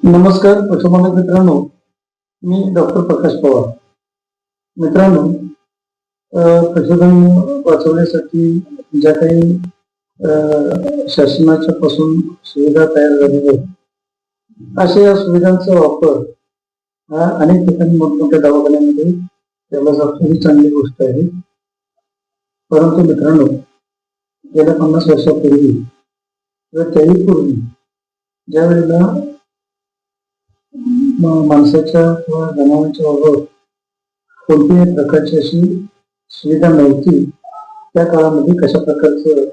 नमस्कार पशुपालक मित्रांनो, मी डॉक्टर प्रकाश पवार. मित्रांनो, पशुधन वाचवण्यासाठी ज्या काही शासनाच्या पासून सुविधा तयार झालेल्या आहेत, अशा या सुविधांचा वापर हा अनेक ठिकाणी मोठमोठ्या दवाखान्यामध्ये केला जातो. ही चांगली गोष्ट आहे. परंतु मित्रांनो, गेल्या 50 वर्षापूर्वी व त्याही पूर्वी ज्या वेळेला माणसाच्या किंवा जनावरांच्या बाबत कोणत्याही प्रकारची अशी सुविधा नव्हती, त्या काळामध्ये कशा प्रकारचं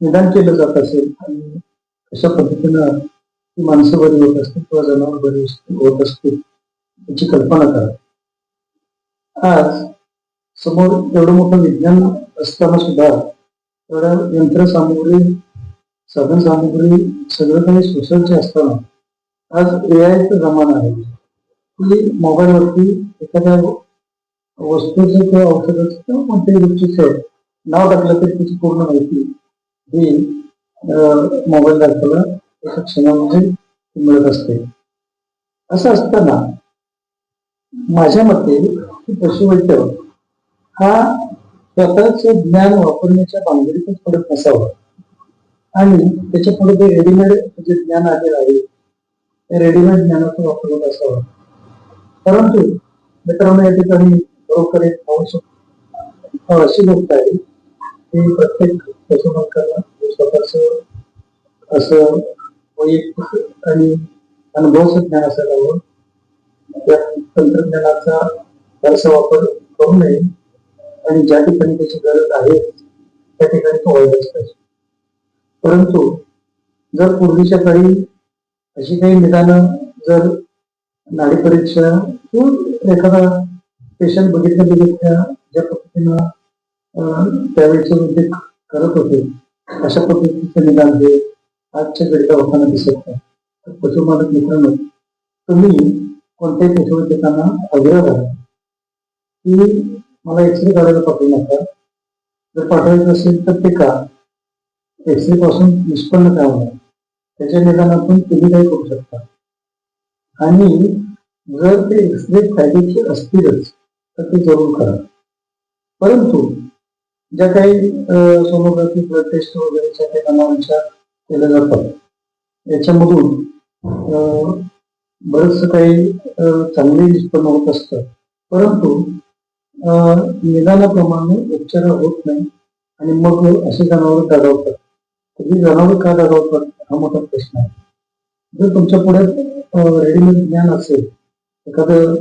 निदान केलं जात असेल आणि कशा पद्धतीनं ती माणसं बरी होत असतील किंवा जनावर बरी होत असतील याची कल्पना करा. आज समोर एवढं मोठं विज्ञान असताना सुद्धा एवढ्या यंत्रसामुग्री, साधन सामुग्री सगळं काही सुसज्ज असताना आज एआयचा जमाना आहे की मोबाईलवरती एखाद्या वस्तूचं किंवा औषधाचं किंवा कोणत्याही गोष्टीचं नाव टाकलं तरी त्याची पूर्ण माहिती ही मोबाईल आपल्याला एका क्षणामध्ये मिळत असते. असं असताना माझ्या मते पशुवैद्य हा स्वतःच ज्ञान वापरण्याच्या भानगडीतच पडत नसावं आणि त्याच्या पुढे जे रेडीमेड जे ज्ञान आलेलं आहे रेडीमेड ज्ञानाचा वापर होत असावा. परंतु मित्रांनो, या ठिकाणी बरोबर एक आवश्यक अशी गोष्ट आहे की प्रत्येक पशुपालकाला स्वतःच असं वैयक्तिक आणि अनुभवाचं ज्ञान असायला हवं. त्या तंत्रज्ञानाचा फारसा वापर करू नये आणि ज्या ठिकाणी त्याची गरज आहे त्या ठिकाणी तो व्हायलाच पाहिजे. परंतु जर पूर्वीच्या काळी अशी काही निदानं, जर नाडी परीक्षा किंवा एखादा पेशंट बघितल्या ज्या पद्धतीनं त्यावेळेचे उद्योग करत होते अशा पद्धतीचं निदान हे आजच्या घडीला होताना दिसत नाही. तर पशुपालक मित्रांनो, तुम्ही कोणत्याही पशुवैद्यकांना आग्रह करा की मला एक्सरे काढायला पाठवू नका. जर पाठवायचं असेल तर ते का, एक्सरे पासून निष्पन्न काय होणार, त्याच्या निदानातून तुम्ही काही करू शकता. आणि जर ते एक्सरे फायदेचे असतीलच तर ते जरूर करा. परंतु ज्या काही सोनोग्राफी, ब्लड टेस्ट वगैरेच्या काही जनावरांच्या केल्या जातात याच्यामधून बरंचसं काही चांगले निष्पन्न होत असतं. परंतु निदानाप्रमाणे उपचार होत नाही आणि मग असे जनावर दगावतात. तुम्ही जनावर का दगावतात हा मोठा प्रश्न आहे. जर तुमच्या पुढे रेडीमेड ज्ञान असेल, एखादं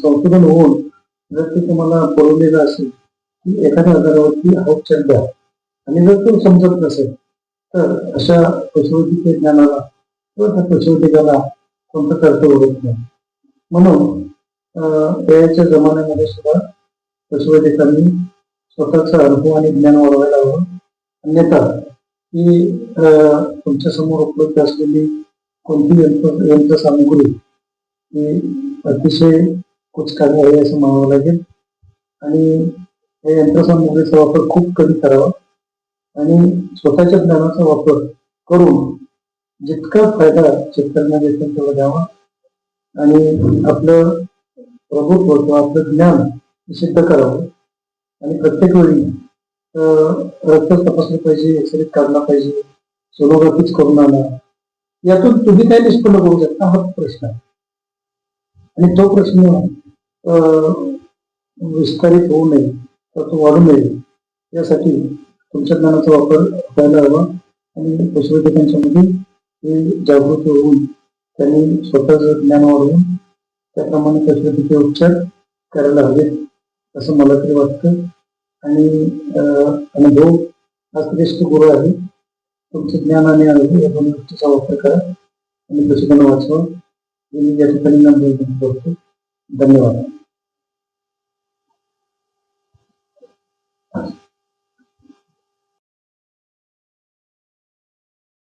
संशोधन होऊन जर ते तुम्हाला पुरवलेलं असेल की एखाद्या आजारावरती हा उपचार द्या आणि जर तो समजत नसेल तर अशा पशुवैद्यकीय ज्ञानाला किंवा त्या पशुवैद्यकाला कोणतं कर्तव्य होत नाही. म्हणून याच्या जमान्यामध्ये सुद्धा पशुवैद्यकांनी स्वतःचा अनुभव आणि ज्ञान वाढवायला हवं. अन्यथा ही तुमच्या समोर उपलब्ध असलेली कोणती यंत्रसामुग्री ही अतिशय कुचकामी आहे असं म्हणावं लागेल. आणि या यंत्रसामुग्रीचा वापर खूप कमी करावा आणि स्वतःच्या ज्ञानाचा वापर करून जितका फायदा शेतकऱ्यांना देतील तेवढा द्यावा आणि आपलं प्रभुत्व किंवा आपलं ज्ञान सिद्ध करावं. आणि प्रत्येक वेळी रक्त तपासलं पाहिजे, एक्सरे काढला पाहिजे, सोनोग्राफीच करून आणा. यातून तुम्ही काय निष्पन्न करू शकता हा प्रश्न आहे. आणि तो प्रश्न विस्तारित होऊ नये, तर तो वाढू नये यासाठी तुमच्या ज्ञानाचा वापर व्हायला हवा. आणि पशुवैद्यकांच्या मध्ये हे जागृती होऊन त्यांनी स्वतःचं ज्ञान वाढवून त्याप्रमाणे पशुवैद्यकीय उपचार करायला हवेत असं मला तरी वाटतं. आणि अनुभव हा श्रेष्ठ गुरु आहे. तुमचं ज्ञान आणि अनुभव या दोन गोष्टीचा वापर करा आणि पशुधन वाचवा. मी या ठिकाणी करतो. धन्यवाद.